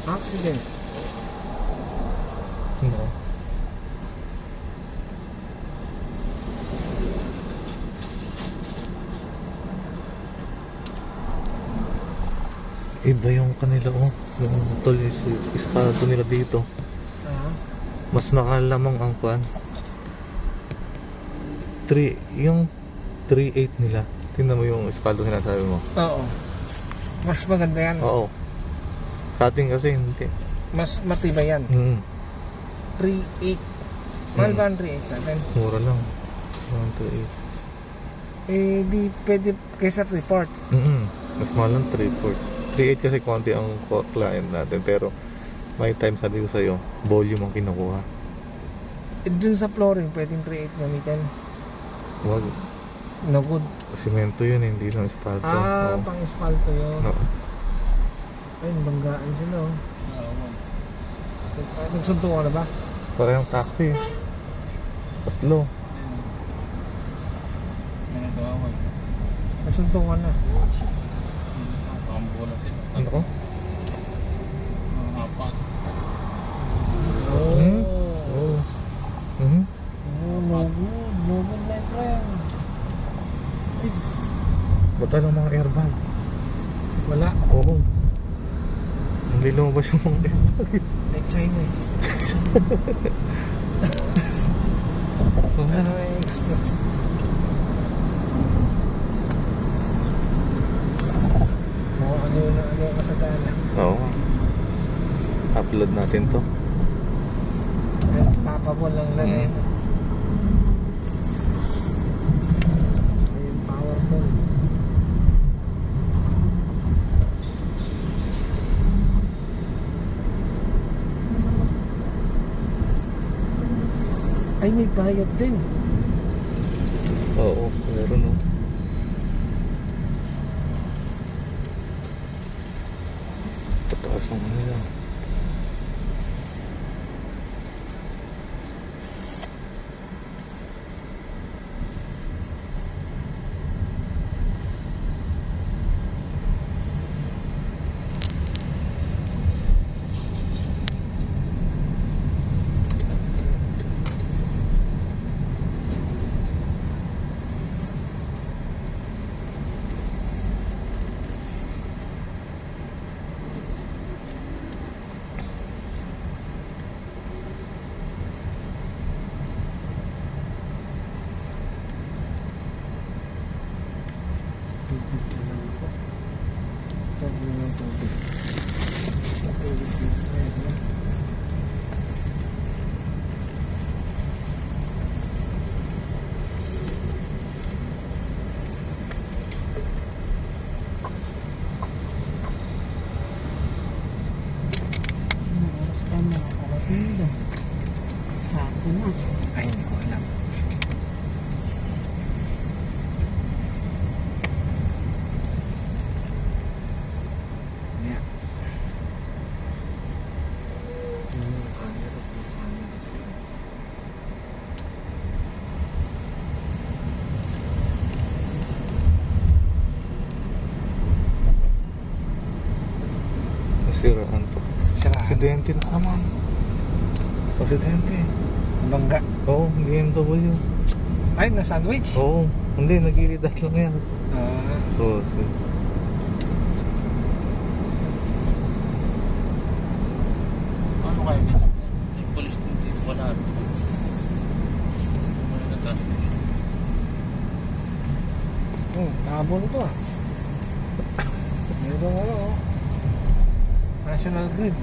Accident. No. Iba yung kanila yung tol espado nila dito. Mas makalamang ang kwan. 3 3.8 nila. Tingnan mo yung espado sinasabi mo. Oo. Mas maganda yan. Oo. Sa atin kasi hindi. Mas matibay yan. 3.8. Mahal ba ang 3.8 sa atin? Mura lang. 1.8. Eh di pwede kaysa 3-port. Mas mahal lang 3.4. 3.8 kasi konti ang client natin, pero may time sabi ko sa'yo, volume ang kinukuha. Eh, dun sa flooring pwedeng 3.8 gamitin. Wag. No good. Simento yun, hindi lang espalto. Oo. Pang espalto yun. Oo. Ayun, banggaan sila Nagsuntukan na ba? Parehong taxi. Tatlo. Nagsuntukan na. Ano ko? Oh. Oo. No good. No good, my friend. Bata lang mga airbag. Wala. Oo. Hindi lumabas yung mga airbag. Like China eh. Ano expect? Ano yung kasagana? Oo. Upload natin to. Unstoppable lang eh. Ayun, powerful. Ay, may bayad din. Oo, meron Tataas ang nila. Ay, hindi ko alam. Yeah. Nasiraan to. Siraan. Aksidente na naman. Aksidente. Bangga. Oo, BMW. Ay, na sandwich? Oo, hindi, nagilidat lang yan. Oo, Ano kayo dito? Yung police din dito wala. Nakabon ito Meron National Grid.